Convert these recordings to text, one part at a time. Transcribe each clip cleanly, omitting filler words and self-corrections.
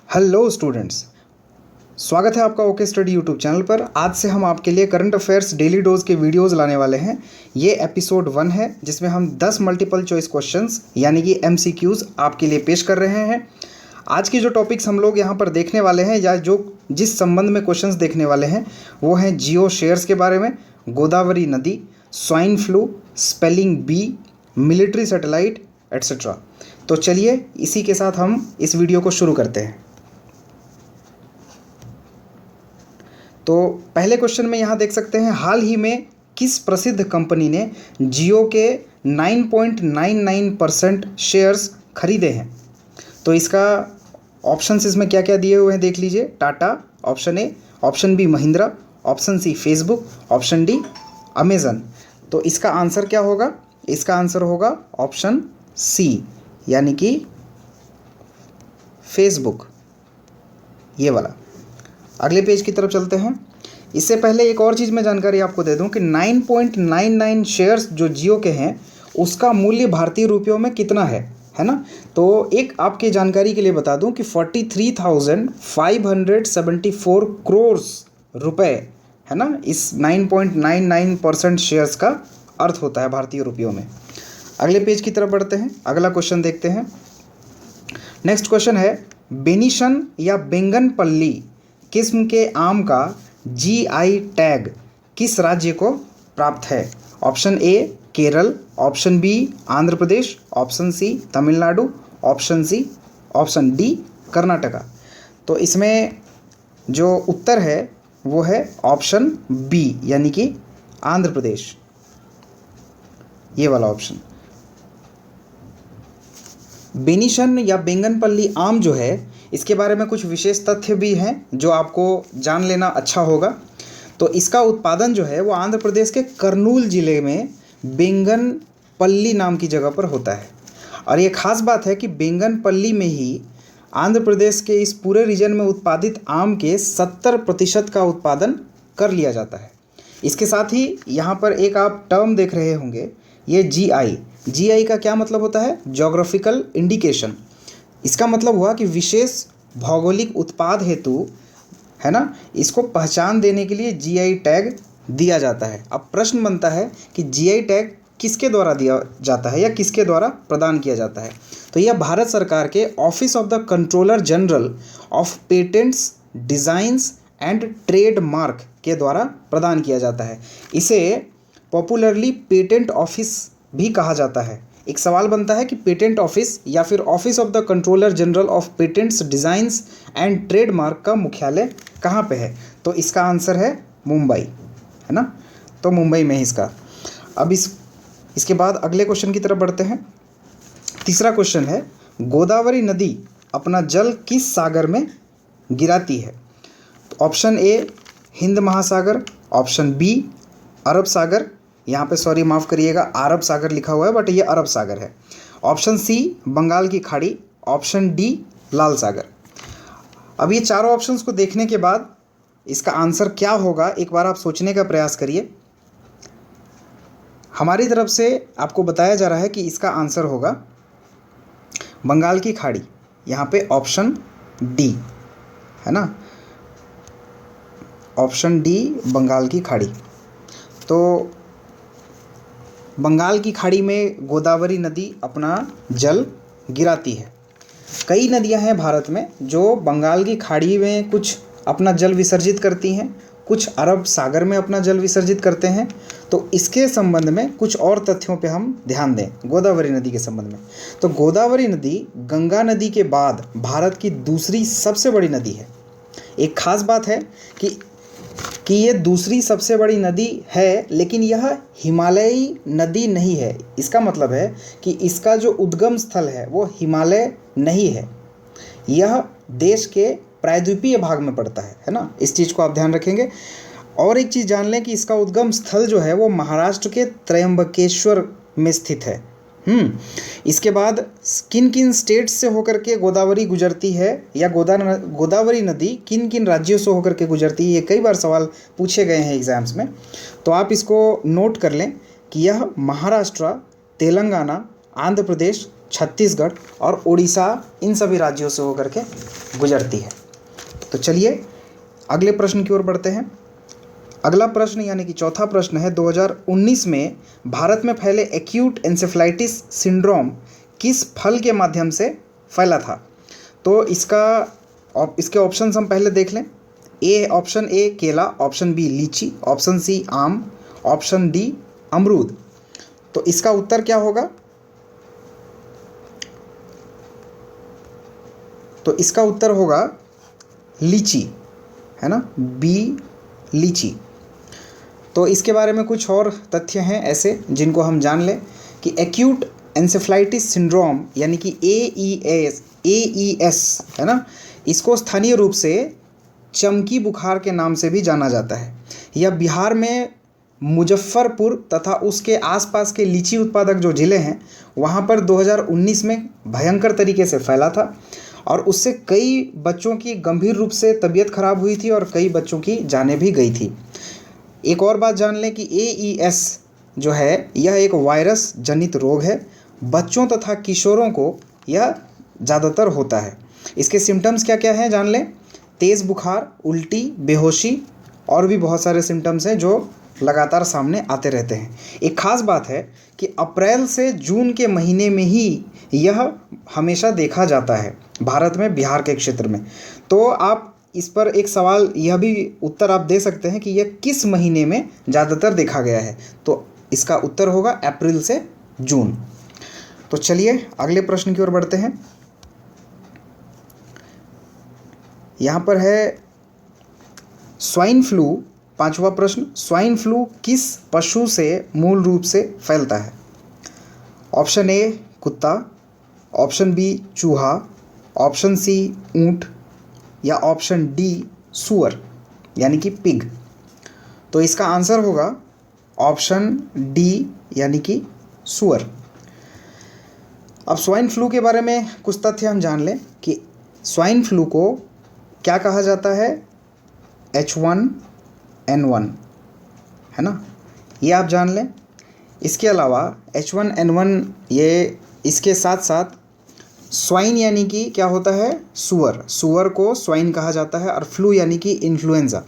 Hello students, स्वागत है आपका ओके स्टडी यूट्यूब चैनल पर। आज से हम आपके लिए करंट अफेयर्स डेली डोज के वीडियोस लाने वाले हैं। ये एपिसोड 1 है जिसमें हम 10 मल्टीपल चॉइस क्वेश्चंस यानी कि MCQs आपके लिए पेश कर रहे हैं। आज की जो टॉपिक्स हम लोग यहाँ पर देखने वाले हैं या जो जिस संबंध में क्वेश्चंस देखने वाले हैं वो हैं जियो शेयर्स के बारे में, गोदावरी नदी, swine flu, spelling bee, military satellite etcetera. तो चलिए इसी के साथ हम इस वीडियो को शुरू करते हैं। तो पहले क्वेश्चन में यहाँ देख सकते हैं, हाल ही में किस प्रसिद्ध कंपनी ने जियो के 9.99% शेयर्स खरीदे हैं। तो इसका ऑप्शंस इसमें क्या क्या दिए हुए हैं देख लीजिए। Tata option A, option B Mahindra, option C Facebook, option D Amazon. तो इसका आंसर क्या होगा? इसका आंसर होगा ऑप्शन सी यानी कि फेसबुक, ये वाला। अगले पेज की तरफ चलते हैं। इससे पहले एक और चीज़ मैं जानकारी आपको दे दूं कि 9.99 शेयर्स जो जियो के हैं उसका मूल्य भारतीय रुपयों में कितना है ना। तो एक आपके जानकारी के लिए बता दूं कि 43,574 करोड़ रुपए है ना, इस 9.99% शेयर्स का अर्थ होता है भारतीय रुपयों में। अगले पेज की तरफ बढ़ते हैं, अगला क्वेश्चन देखते हैं। नेक्स्ट क्वेश्चन है, बेनिशन या बेंगनपल्ली किस्म के आम का GI टैग किस राज्य को प्राप्त है? Option A Kerala, option B Andhra Pradesh, option C Tamil Nadu, option D Karnataka. तो इसमें जो उत्तर है वो है ऑप्शन बी यानी कि आंध्र प्रदेश, ये वाला ऑप्शन। बेनिशन या बेंगनपल्ली आम जो है इसके बारे में कुछ विशेष तथ्य भी हैं जो आपको जान लेना अच्छा होगा। तो इसका उत्पादन जो है वो आंध्र प्रदेश के कर्नूल ज़िले में बेंगनपल्ली नाम की जगह पर होता है। और ये ख़ास बात है कि बेंगनपल्ली में ही आंध्र प्रदेश के इस पूरे रीजन में उत्पादित आम के 70% का उत्पादन कर लिया जाता है। इसके साथ ही यहाँ पर एक आप टर्म देख रहे होंगे, ये GI का क्या मतलब होता है? Geographical indication. इसका मतलब हुआ कि विशेष भौगोलिक उत्पाद हेतु है ना, इसको पहचान देने के लिए GI टैग दिया जाता है। अब प्रश्न बनता है कि GI टैग किसके द्वारा दिया जाता है या किसके द्वारा प्रदान किया जाता है? तो यह भारत सरकार के office of the controller general of patents, designs and trademark के द्वारा प्रदान किया जाता है। इसे पॉपुलरली पेटेंट ऑफिस भी कहा जाता है। एक सवाल बनता है कि पेटेंट ऑफिस या फिर office of the controller general of patents, designs and trademark का मुख्यालय कहाँ पे है? तो इसका आंसर है मुंबई, है ना। तो मुंबई में ही इसका। अब इसके बाद अगले क्वेश्चन की तरफ बढ़ते हैं। तीसरा क्वेश्चन है, गोदावरी नदी अपना जल किस सागर में गिराती है? तो ऑप्शन ए हिंद महासागर, ऑप्शन बी अरब सागर, यहाँ पे सॉरी माफ़ करिएगा अरब सागर लिखा हुआ है बट ये अरब सागर है, ऑप्शन सी बंगाल की खाड़ी, ऑप्शन डी लाल सागर। अब ये चारों ऑप्शंस को देखने के बाद इसका आंसर क्या होगा एक बार आप सोचने का प्रयास करिए। हमारी तरफ से आपको बताया जा रहा है कि इसका आंसर होगा बंगाल की खाड़ी, यहाँ पे ऑप्शन डी, है ना, ऑप्शन डी बंगाल की खाड़ी। तो बंगाल की खाड़ी में गोदावरी नदी अपना जल गिराती है। कई नदियां हैं भारत में जो बंगाल की खाड़ी में कुछ अपना जल विसर्जित करती हैं, कुछ अरब सागर में अपना जल विसर्जित करते हैं। तो इसके संबंध में कुछ और तथ्यों पे हम ध्यान दें गोदावरी नदी के संबंध में। तो गोदावरी नदी गंगा नदी के बाद भारत की दूसरी सबसे बड़ी नदी है। एक खास बात है कि ये दूसरी सबसे बड़ी नदी है, लेकिन यह हिमालयी नदी नहीं है। इसका मतलब है कि इसका जो उद्गम स्थल है वो हिमालय नहीं है, यह देश के प्रायद्वीपीय भाग में पड़ता है ना। इस चीज़ को आप ध्यान रखेंगे। और एक चीज़ जान लें कि इसका उद्गम स्थल जो है वो महाराष्ट्र के त्रयंबकेश्वर में स्थित है। इसके बाद किन किन स्टेट्स से होकर के गोदावरी गुजरती है या गोदावरी नदी किन किन राज्यों से होकर के गुजरती है, ये कई बार सवाल पूछे गए हैं एग्जाम्स में। तो आप इसको नोट कर लें कि यह महाराष्ट्र, तेलंगाना, आंध्र प्रदेश, छत्तीसगढ़ और उड़ीसा, इन सभी राज्यों से होकर के गुजरती है। तो चलिए अगले प्रश्न की ओर बढ़ते हैं। अगला प्रश्न यानी कि चौथा प्रश्न है, 2019 में भारत में फैले एक्यूट एन्सेफलाइटिस सिंड्रोम किस फल के माध्यम से फैला था? तो इसके ऑप्शंस हम पहले देख लें। ऑप्शन ए केला, ऑप्शन बी लीची, ऑप्शन सी आम, ऑप्शन डी अमरूद। तो इसका उत्तर क्या होगा? तो इसका उत्तर होगा लीची, है ना, बी लीची। तो इसके बारे में कुछ और तथ्य हैं ऐसे जिनको हम जान लें कि एक्यूट एन्सेफलाइटिस सिंड्रोम यानी कि AES है ना, इसको स्थानीय रूप से चमकी बुखार के नाम से भी जाना जाता है। यह बिहार में मुजफ्फरपुर तथा उसके आसपास के लीची उत्पादक जो ज़िले हैं वहाँ पर 2019 में भयंकर तरीके से फैला था और उससे कई बच्चों की गंभीर रूप से तबीयत खराब हुई थी और कई बच्चों की जानें भी गई थी। एक और बात जान लें कि AES जो है यह एक वायरस जनित रोग है। बच्चों तथा किशोरों को यह ज़्यादातर होता है। इसके सिम्टम्स क्या क्या हैं जान लें। तेज़ बुखार, उल्टी, बेहोशी और भी बहुत सारे सिम्टम्स हैं जो लगातार सामने आते रहते हैं। एक ख़ास बात है कि अप्रैल से जून के महीने में ही यह हमेशा देखा जाता है भारत में, बिहार के क्षेत्र में। तो आप इस पर एक सवाल यह भी उत्तर आप दे सकते हैं कि यह किस महीने में ज़्यादातर देखा गया है? तो इसका उत्तर होगा अप्रैल से जून। तो चलिए अगले प्रश्न की ओर बढ़ते हैं। यहाँ पर है स्वाइन फ्लू, पांचवा प्रश्न। स्वाइन फ्लू किस पशु से मूल रूप से फैलता है? ऑप्शन ए कुत्ता, ऑप्शन बी चूहा, ऑप्शन सी ऊंट या ऑप्शन डी सूअर यानी कि पिग। तो इसका आंसर होगा ऑप्शन डी यानी कि सूअर। अब स्वाइन फ्लू के बारे में कुछ तथ्य हम जान लें कि स्वाइन फ्लू को क्या कहा जाता है? H1N1, है ना, ये आप जान लें। इसके अलावा H1N1 ये इसके साथ साथ स्वाइन यानी कि क्या होता है? सूअर, सूअर को स्वाइन कहा जाता है और फ्लू यानी कि इन्फ्लुएंजा।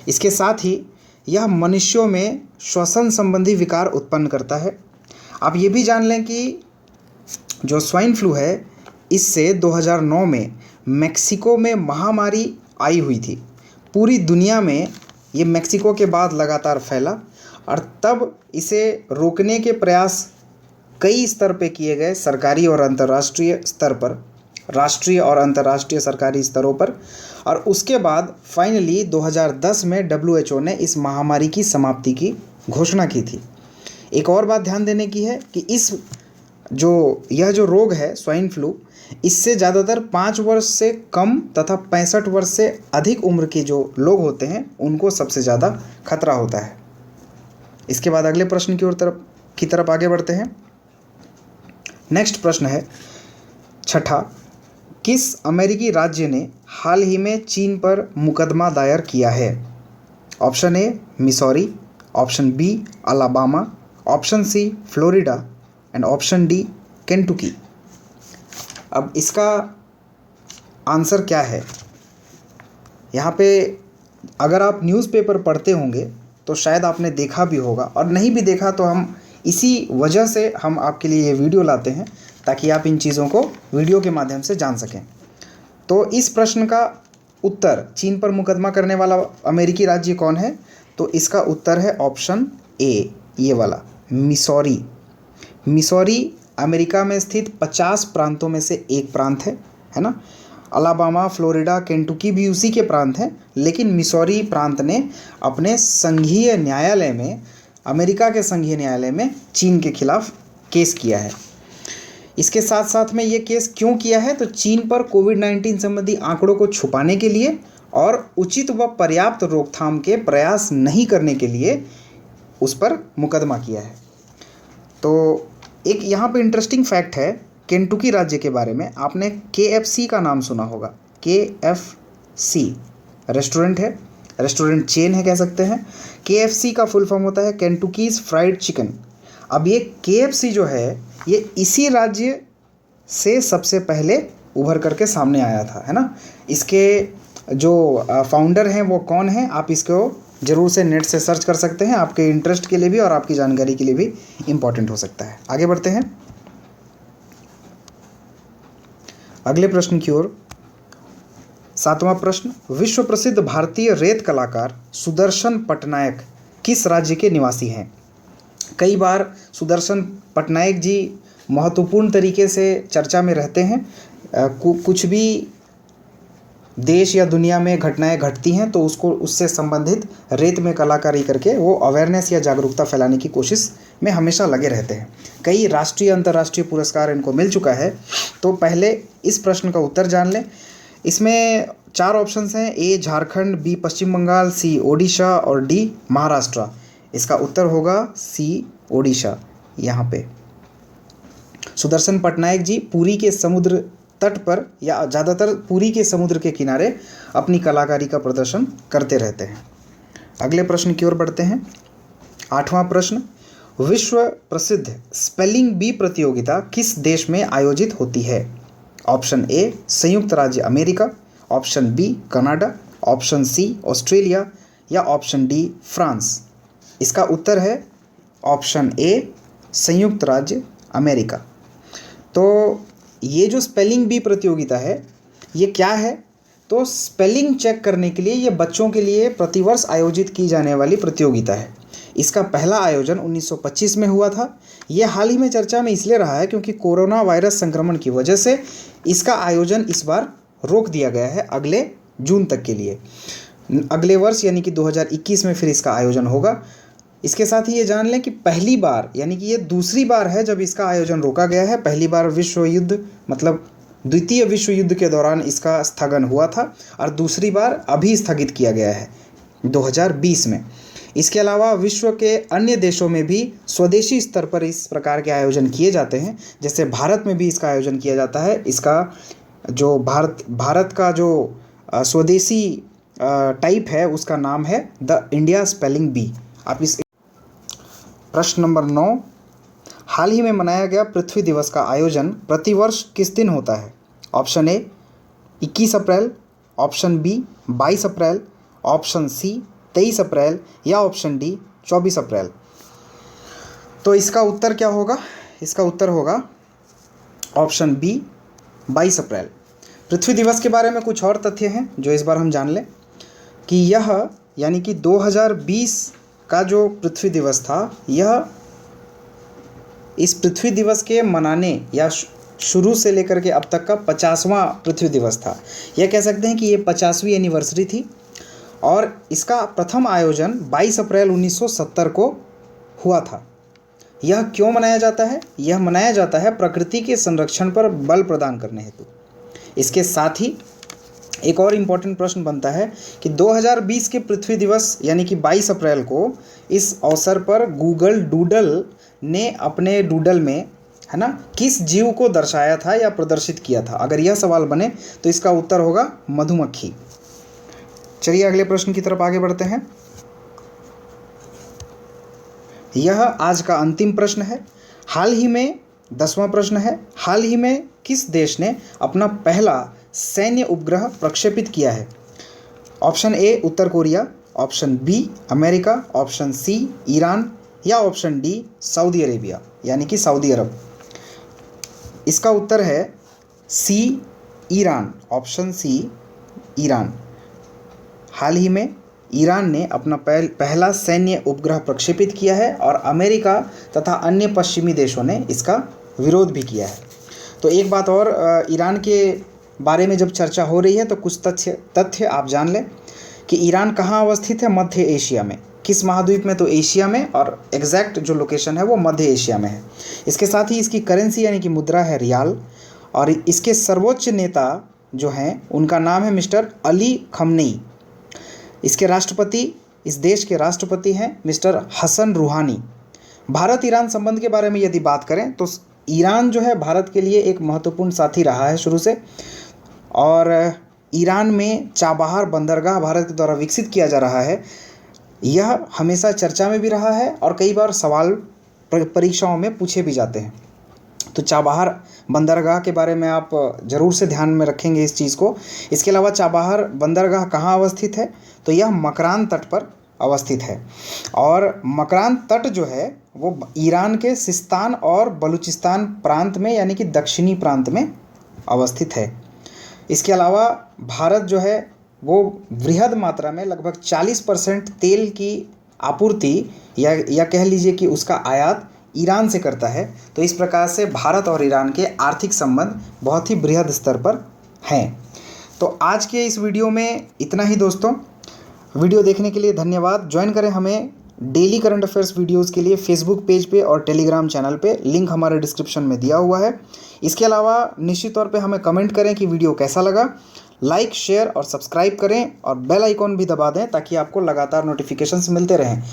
इसके साथ ही यह मनुष्यों में श्वसन संबंधी विकार उत्पन्न करता है। आप ये भी जान लें कि जो स्वाइन फ्लू है इससे 2009 में मेक्सिको में महामारी आई हुई थी। पूरी दुनिया में ये मेक्सिको के बाद लगातार फैला और तब इसे रोकने के प्रयास कई स्तर पे किए गए, सरकारी और अंतर्राष्ट्रीय स्तर पर, राष्ट्रीय और अंतर्राष्ट्रीय सरकारी स्तरों पर। और उसके बाद फाइनली 2010 में WHO ने इस महामारी की समाप्ति की घोषणा की थी। एक और बात ध्यान देने की है कि यह जो रोग है स्वाइन फ्लू, इससे ज़्यादातर 5 वर्ष से कम तथा 65 वर्ष से अधिक उम्र के जो लोग होते हैं उनको सबसे ज़्यादा खतरा होता है। इसके बाद अगले प्रश्न की तरफ आगे बढ़ते हैं। नेक्स्ट प्रश्न है छठा, किस अमेरिकी राज्य ने हाल ही में चीन पर मुकदमा दायर किया है? Option A Missouri, option B Alabama, option C Florida and option D Kentucky. अब इसका आंसर क्या है? यहाँ पे अगर आप न्यूज़पेपर पढ़ते होंगे तो शायद आपने देखा भी होगा, और नहीं भी देखा तो हम इसी वजह से हम आपके लिए ये वीडियो लाते हैं ताकि आप इन चीज़ों को वीडियो के माध्यम से जान सकें। तो इस प्रश्न का उत्तर, चीन पर मुकदमा करने वाला अमेरिकी राज्य कौन है? तो इसका उत्तर है ऑप्शन ए, ये वाला मिसौरी। मिसौरी अमेरिका में स्थित 50 प्रांतों में से एक प्रांत है ना। अलाबामा, फ्लोरिडा, केंटुकी भी उसी के प्रांत हैं, लेकिन मिसौरी प्रांत ने अपने संघीय न्यायालय में, अमेरिका के संघीय न्यायालय में चीन के खिलाफ केस किया है। इसके साथ साथ में ये केस क्यों किया है? तो चीन पर कोविड-19 संबंधी आंकड़ों को छुपाने के लिए और उचित व पर्याप्त रोकथाम के प्रयास नहीं करने के लिए उस पर मुकदमा किया है। तो एक यहाँ पे इंटरेस्टिंग फैक्ट है केंटुकी राज्य के बारे में। आपने KFC का नाम सुना होगा। KFC रेस्टोरेंट है, रेस्टोरेंट चेन है कह सकते हैं। KFC का फुल फॉर्म होता है केंटुकीज़ फ्राइड चिकन। अब ये KFC जो है ये इसी राज्य से सबसे पहले उभर करके सामने आया था, है ना। इसके जो फाउंडर हैं वो कौन हैं, आप इसको ज़रूर से नेट से सर्च कर सकते हैं, आपके इंटरेस्ट के लिए भी और आपकी जानकारी के लिए भी इम्पॉर्टेंट हो सकता है। आगे बढ़ते हैं अगले प्रश्न की ओर। 7वां प्रश्न, विश्व प्रसिद्ध भारतीय रेत कलाकार सुदर्शन पटनायक किस राज्य के निवासी हैं। कई बार सुदर्शन पटनायक जी महत्वपूर्ण तरीके से चर्चा में रहते हैं। कुछ भी देश या दुनिया में घटनाएं घटती हैं तो उससे संबंधित रेत में कलाकारी करके वो अवेयरनेस या जागरूकता फैलाने की कोशिश में हमेशा लगे रहते हैं। कई राष्ट्रीय अंतर्राष्ट्रीय पुरस्कार इनको मिल चुका है। तो पहले इस प्रश्न का उत्तर जान लें। इसमें 4 ऑप्शंस हैं, ए झारखंड, बी पश्चिम बंगाल, सी ओडिशा और डी महाराष्ट्र। इसका उत्तर होगा सी ओडिशा। यहाँ पे सुदर्शन पटनायक जी पुरी के समुद्र तट पर या ज़्यादातर पुरी के समुद्र के किनारे अपनी कलाकारी का प्रदर्शन करते रहते हैं। अगले प्रश्न की ओर बढ़ते हैं। 8वां प्रश्न, विश्व प्रसिद्ध स्पेलिंग बी प्रतियोगिता किस देश में आयोजित होती है। ऑप्शन ए संयुक्त राज्य अमेरिका, option B Canada, option C Australia या ऑप्शन डी फ्रांस। इसका उत्तर है ऑप्शन ए संयुक्त राज्य अमेरिका। तो ये जो स्पेलिंग बी प्रतियोगिता है ये क्या है, तो स्पेलिंग चेक करने के लिए ये बच्चों के लिए प्रतिवर्ष आयोजित की जाने वाली प्रतियोगिता है। इसका पहला आयोजन 1925 में हुआ था। ये हाल ही में चर्चा में इसलिए रहा है क्योंकि कोरोना वायरस संक्रमण की वजह से इसका आयोजन इस बार रोक दिया गया है अगले जून तक के लिए। अगले वर्ष यानी कि 2021 में फिर इसका आयोजन होगा। इसके साथ ही ये जान लें कि पहली बार यानी कि ये दूसरी बार है जब इसका आयोजन रोका गया है। पहली बार विश्व युद्ध मतलब द्वितीय विश्व युद्ध के दौरान इसका स्थगन हुआ था और दूसरी बार अभी स्थगित किया गया है 2020 में। इसके अलावा विश्व के अन्य देशों में भी स्वदेशी स्तर पर इस प्रकार के आयोजन किए जाते हैं। जैसे भारत में भी इसका आयोजन किया जाता है। इसका जो भारत का जो स्वदेशी टाइप है उसका नाम है द इंडिया स्पेलिंग बी। आप इस प्रश्न नंबर 9, हाल ही में मनाया गया पृथ्वी दिवस का आयोजन प्रतिवर्ष किस दिन होता है। Option A 21 April, option B 22 April, option C 23 April या ऑप्शन डी 24 अप्रैल। तो इसका उत्तर क्या होगा, इसका उत्तर होगा ऑप्शन बी 22 अप्रैल। पृथ्वी दिवस के बारे में कुछ और तथ्य हैं जो इस बार हम जान लें कि यह यानी कि 2020 का जो पृथ्वी दिवस था यह इस पृथ्वी दिवस के मनाने या शुरू से लेकर के अब तक का 50वां पृथ्वी दिवस था। यह कह सकते हैं कि ये 50वीं एनिवर्सरी थी और इसका प्रथम आयोजन 22 अप्रैल 1970 को हुआ था। यह क्यों मनाया जाता है, यह मनाया जाता है प्रकृति के संरक्षण पर बल प्रदान करने हेतु। इसके साथ ही एक और इम्पॉर्टेंट प्रश्न बनता है कि 2020 के पृथ्वी दिवस यानी कि 22 अप्रैल को इस अवसर पर गूगल डूडल ने अपने डूडल में, है ना, किस जीव को दर्शाया था या प्रदर्शित किया था। अगर यह सवाल बने तो इसका उत्तर होगा मधुमक्खी। चलिए अगले प्रश्न की तरफ आगे बढ़ते हैं। यह आज का अंतिम प्रश्न है। हाल ही में 10वां प्रश्न है, हाल ही में किस देश ने अपना पहला सैन्य उपग्रह प्रक्षेपित किया है। ऑप्शन ए उत्तर Korea, option B America, option C Iran या ऑप्शन डी सऊदी अरेबिया यानी कि सऊदी अरब। इसका उत्तर है C Iran, option C Iran. हाल ही में ईरान ने अपना पहला सैन्य उपग्रह प्रक्षेपित किया है और अमेरिका तथा अन्य पश्चिमी देशों ने इसका विरोध भी किया है। तो एक बात और, ईरान के बारे में जब चर्चा हो रही है तो कुछ तथ्य आप जान लें कि ईरान कहाँ अवस्थित है, मध्य एशिया में। किस महाद्वीप में, तो एशिया में, और एग्जैक्ट जो लोकेशन है वो मध्य एशिया में है। इसके साथ ही इसकी करेंसी यानी कि मुद्रा है रियाल और इसके सर्वोच्च नेता जो हैं उनका नाम है मिस्टर अली खमनेई। इसके राष्ट्रपति, इस देश के राष्ट्रपति हैं मिस्टर हसन रूहानी। भारत ईरान संबंध के बारे में यदि बात करें तो ईरान जो है भारत के लिए एक महत्वपूर्ण साथी रहा है शुरू से, और ईरान में चाबहार बंदरगाह भारत के द्वारा विकसित किया जा रहा है। यह हमेशा चर्चा में भी रहा है और कई बार सवाल परीक्षाओं में पूछे भी जाते हैं। तो चाबहार बंदरगाह के बारे में आप ज़रूर से ध्यान में रखेंगे इस चीज़ को। इसके अलावा चाबहार बंदरगाह कहाँ अवस्थित है, तो यह मकरान तट पर अवस्थित है। और मकरान तट जो है वो ईरान के सिस्तान और बलूचिस्तान प्रांत में यानी कि दक्षिणी प्रांत में अवस्थित है। इसके अलावा भारत जो है वो वृहद मात्रा में लगभग 40% तेल की आपूर्ति या कह लीजिए कि उसका आयात ईरान से करता है। तो इस प्रकार से भारत और ईरान के आर्थिक संबंध बहुत ही बृहद स्तर पर हैं। तो आज के इस वीडियो में इतना ही दोस्तों। वीडियो देखने के लिए धन्यवाद। ज्वाइन करें हमें डेली करंट अफेयर्स वीडियोस के लिए फेसबुक पेज पे और टेलीग्राम चैनल पे, लिंक हमारे डिस्क्रिप्शन में दिया हुआ है। इसके अलावा निश्चित तौर पे हमें कमेंट करें कि वीडियो कैसा लगा। लाइक, शेयर और सब्सक्राइब करें और बेल आइकॉन भी दबा दें ताकि आपको लगातार नोटिफिकेशंस मिलते रहें।